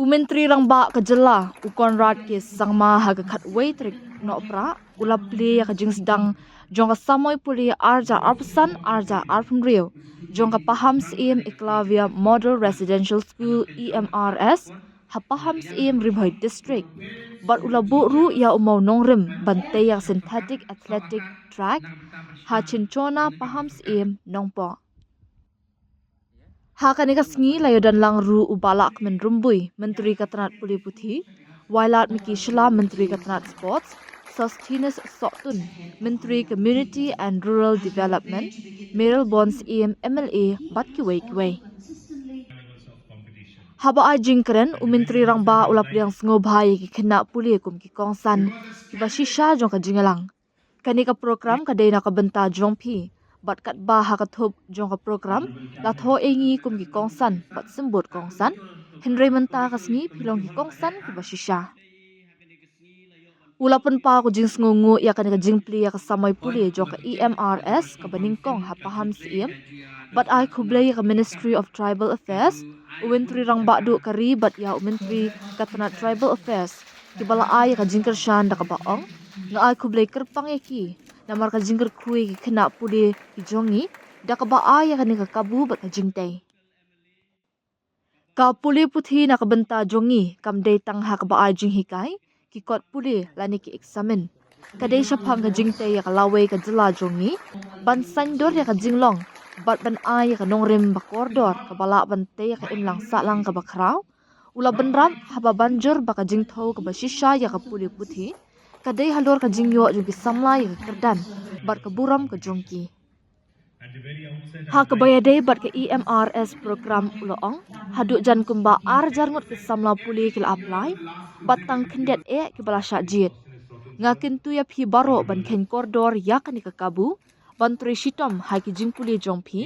Umentri rang ba kajela ukon rat ke sangma haga khat wei trik no pra ulap pli ka jing sedang jong ka samoy puli arja arpsan arja arpmrio jong ka Pahamsyiem Eklavia Model Residential School EMRS ha Pahamsyiem Ribhoi District but ulabu ru ya mawnongrim bante ya synthetic athletic track ha chinchona Pahamsyiem nongpo Hakanika sngi layo dan lang ru ubalak men rumbui Menteri Katanat Puli Putih, Wailat Miki Shila Menteri Katanat Sports, Sostinus Soktun Menteri Community and Rural Development, Meryl Bons MLA Batkiwei Kiwei. Haba ai jingkren Menteri Rangba ulap liang ngobhai ki kena puli kum ki kongsan ki basisha jong ka jingalang. Kanika program kadai na kabenta jong pi. Bat kat ba hakathop jong ka program la tho engi kum ki kongsan bat sembut kongsan Henry menta kasngi philong ki kongsan ki basisha ulapan pa ko jing sngungu ya kanika jingpli ya ka samay puli jong ka EMRS ka nyngkong ha Pahamsyiem bat ai khublei ka Ministry of Tribal Affairs umentri rang ba du kari bat ya umentri katana Tribal Affairs ki bala ai ka jingkar shan da ka baong nga ai khublei kerpang ki namar ka jingkar kui ki kena puli ki jongi da ka ba ai ka ni ka kabu bat ka jingtei ka puli puthi na ka benta jongi kam dei tang ha ka ba ai jing hikai ki kot puli lani ki examine kadai shaphang ka jingtei ya ka lawei ka jila jongi ban san dor ya ka jinglong bat ban ai ka nongrim ba kordor ka bala ban te ka imlang sa lang ka ba khrau ula banram haba banjur ba ka jingtho ka ba shisha ya ka puli puthi kadai halor ka jingyo ju bi samla ya kerdan bat ka buram ka jongki ha ka bayade bat ka EMRS program uloong haduk jan kumba arjar ngot ke samla puli kil apply bat tang khendet ki bala sha jit ngakin tu ya phi baro ban khen kordor ya ka ni ka kabu ban tri shitom ha ki jing puli jongphi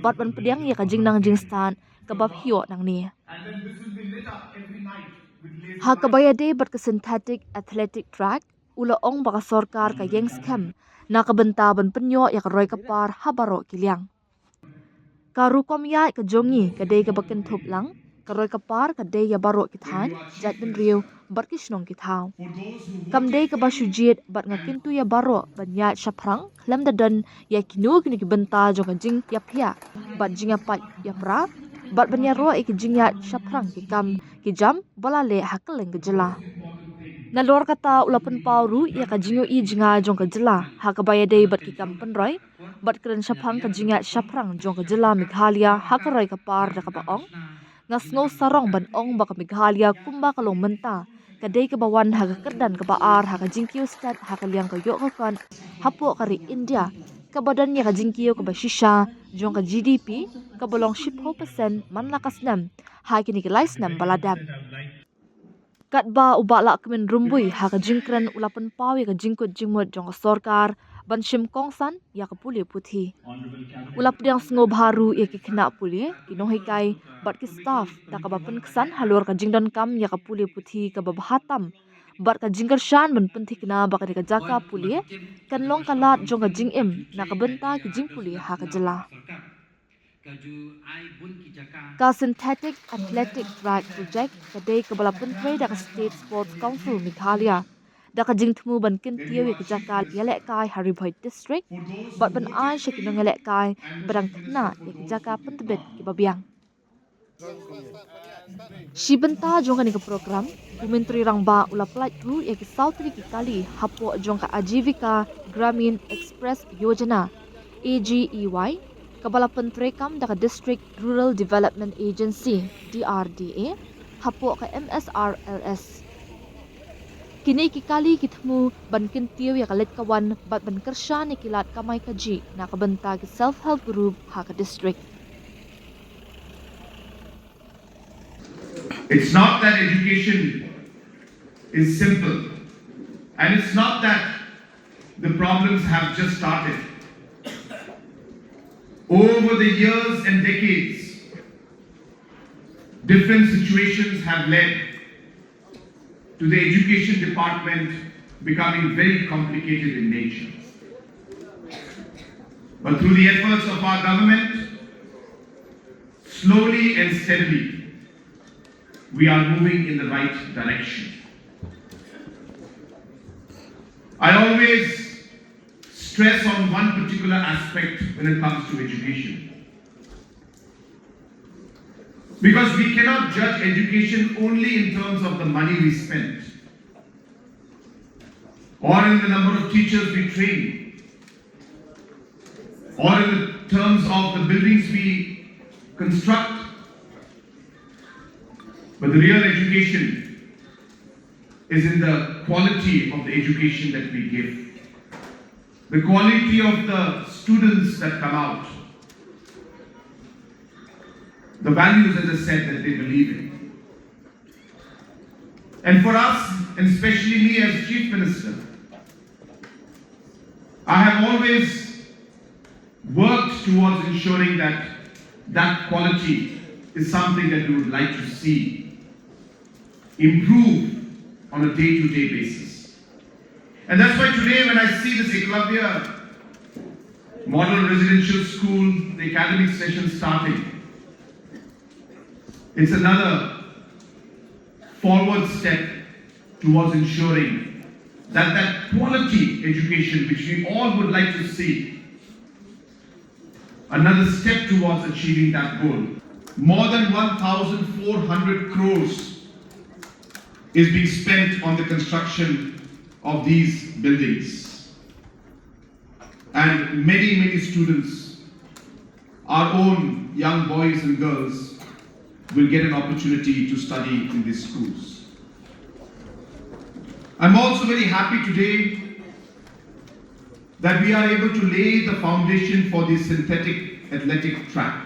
bat ban pediang ya ka jingnang jingstan ka bab hiyo nang ni ha ka bayade bat ka synthetic athletic track uloong ba ka sarkar ka yeng scam na ka benta ban penyo ya ka roi ka par habaro kiliang karukom ya ka jongi ka dei ka bakin thup lang ka roi ka par ka dei ya baro ki than jat ben riu bat ki shnong ki thau kam dei ka ba shujit bat nga kintu ya baro ban ya shaprang lam da dan ya kinu ki ki benta jo ka jing ya phya bat jinga pat ya pra bat ban ya ro ki jing ya shaprang ki kam ki jam bala le hakeleng ka jela na lor kata ulapan pauru ya ka jingo I jinga jong ka jela ha ka baya dei bat ki kam penroi bat kren shaphang ka jinga shaprang jong ka jela Meghalaya ha ka roi ka par da ka baong ngas ngau sarong ban ong ba ka Meghalaya kumba ka long menta ka dei ka bawan ha ka kerdan ka baar ha ka jingkiu stat ha ka liang ka yo ka kan hapo ka ri India ka badan ya ka jingkiu ka ba shisha jong ka GDP ka bolong 10% man lakas nam ha ki ni ka lais nam baladam kat ba ubala kemen rumbui ha ka jingkran ulapan pawi ka jingkut jingmut jong ka sarkar ban shim kongsan ya ka puli puthi ulap diang sngo baru ya ki khna puli ki no hikai bat ki staff ta ka bapan ksan halor ka jingdon kam ya ka puli puthi ka ba hatam bat ka jingkar shan ban penthi kna ba ka ka jaka puli kan long kalat jong ka jingim na ka benta ki jing puli ha ka jela ka synthetic athletic track project ka dei ka bala pentre da ka state sports council Meghalaya da ka jingthmu ban kin tiyo ka jaka yale kai Haribhoi district bat ban ai shekinong yale kai barang khna ya ka jaka pentbet ki babiang Shibenta jong ka program Menteri Rangba ulaplai ru ya ki South ki kali hapo jong ka Ajivika Gramin Express Yojana AGEY Kabala Pentrekam da ka District Rural Development Agency DRDA hapo ka MSRLS kini ki kali kitmu ban kintiw ya kalit kawan bat ban kersha ni kilat kamay kaji na kabanta ki self-help group ha ka district It's not that education is simple, and it's not that the problems have just started. Over the years and decades, different situations have led to the education department becoming very complicated in nature. But through the efforts of our government, slowly and steadily, we are moving in the right direction. I always stress on one particular aspect when it comes to education. Because we cannot judge education only in terms of the money we spend, or in the number of teachers we train, or in the terms of the buildings we construct. But the real education is in the quality of the education that we give, the quality of the students that come out, the values, as I said, that they believe in. And for us, and especially me as Chief Minister, I have always worked towards ensuring that that quality is something that we would like to see improve on a day-to-day basis. And that's why today when I see this Eklavya Model Residential School, the academic session starting, it's another forward step towards ensuring that that quality education which we all would like to see, another step towards achieving that goal. More than 1,400 crores is being spent on the construction of these buildings. And many students, our own young boys and girls, will get an opportunity to study in these schools. I'm also very happy today that we are able to lay the foundation for the synthetic athletic track.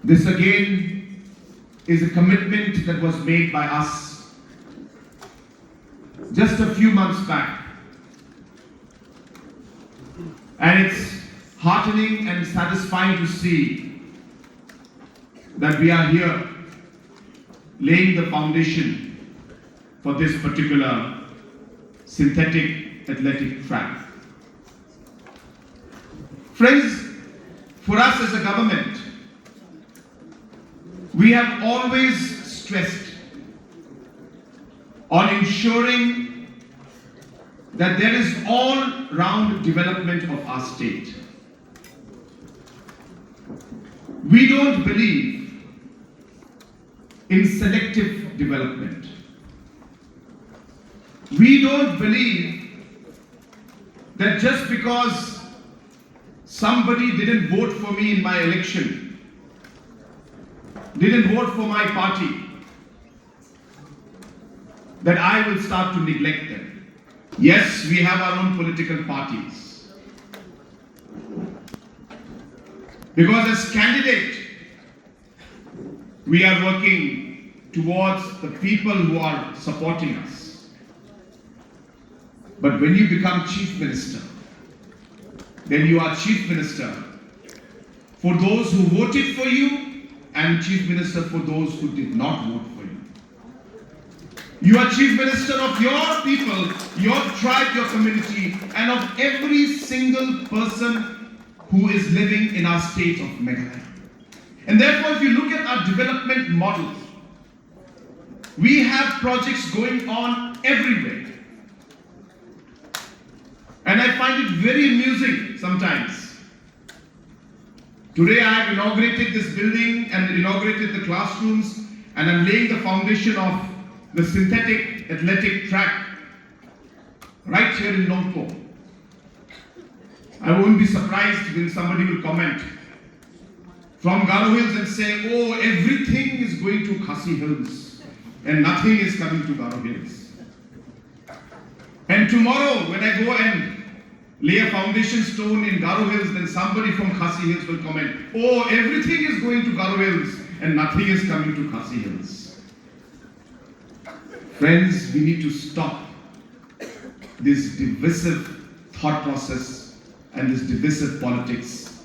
This again is a commitment that was made by us just a few months back. And it's heartening and satisfying to see that we are here laying the foundation for this particular synthetic athletic track. Friends, for us as a government, we have always stressed on ensuring that there is all-round development of our state. We don't believe in selective development. We don't believe that just because somebody didn't vote for me in my election, didn't vote for my party, that I will start to neglect them. Yes, we have our own political parties. Because as candidate, we are working towards the people who are supporting us. But when you become Chief Minister, then you are Chief Minister for those who voted for you and Chief Minister for those who did not vote for you. You are Chief Minister of your people, your tribe, your community, and of every single person who is living in our state of Meghalaya. And therefore, if you look at our development models, we have projects going on everywhere. And I find it very amusing sometimes. Today I have inaugurated this building and inaugurated the classrooms, and I'm laying the foundation of the synthetic athletic track right here in Nyngkong. I won't be surprised when somebody will comment from Garo Hills and say, oh, everything is going to Khasi Hills and nothing is coming to Garo Hills. And tomorrow when I go and lay a foundation stone in Garo Hills, then somebody from Khasi Hills will comment, oh, everything is going to Garo Hills and nothing is coming to Khasi Hills. Friends, we need to stop this divisive thought process and this divisive politics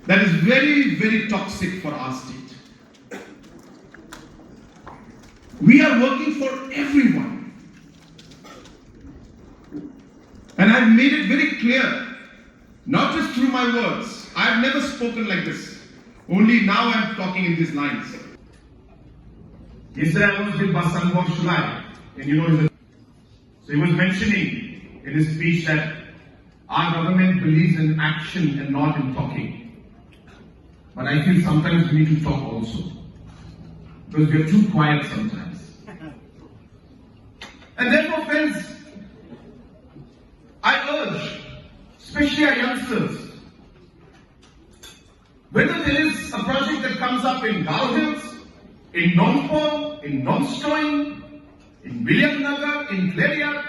that is very, very toxic for our state. We are working for everyone. And I've made it very clear, not just through my words. I've never spoken like this. Only now I'm talking in these lines. Yesterday I was with Basanwar Syllad, and so he was mentioning in his speech that our government believes in action and not in talking. But I feel sometimes we need to talk also, because we are too quiet sometimes. And therefore, friends, I urge, especially our youngsters, whether there is a project that comes up in Garo Hills, in Nongpong, in Nongstoin, in Williamnagar, in Clariat,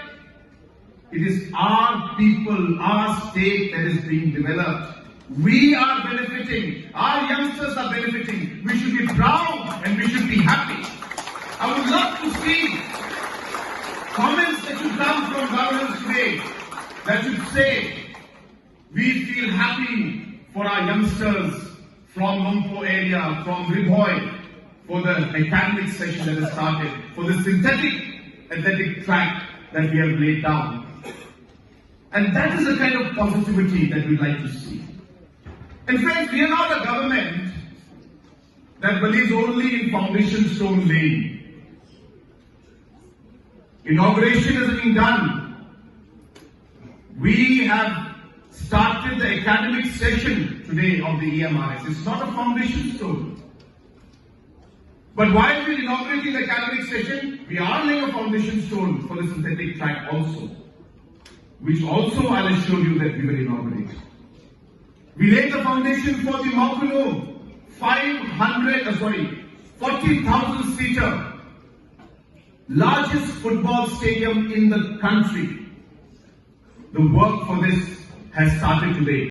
it is our people, our state that is being developed. We are benefiting. Our youngsters are benefiting. We should be proud and we should be happy. I would love to see comments that should come from governments today that should say, we feel happy for our youngsters from Nongpo area, from Ribhoi, for the academic session that has started, for the synthetic athletic track that we have laid down. And that is the kind of positivity that we'd like to see. And friends, we are not a government that believes only in foundation stone laying. Inauguration is being done. We have started the academic session today of the EMRS. It's not a foundation stone. But while we're inaugurating the academic session, we are laying a foundation stone for the synthetic track also, which also I'll assure you that we will inaugurate. We laid the foundation for the Makulo 40,000 seater, largest football stadium in the country. The work for this has started today.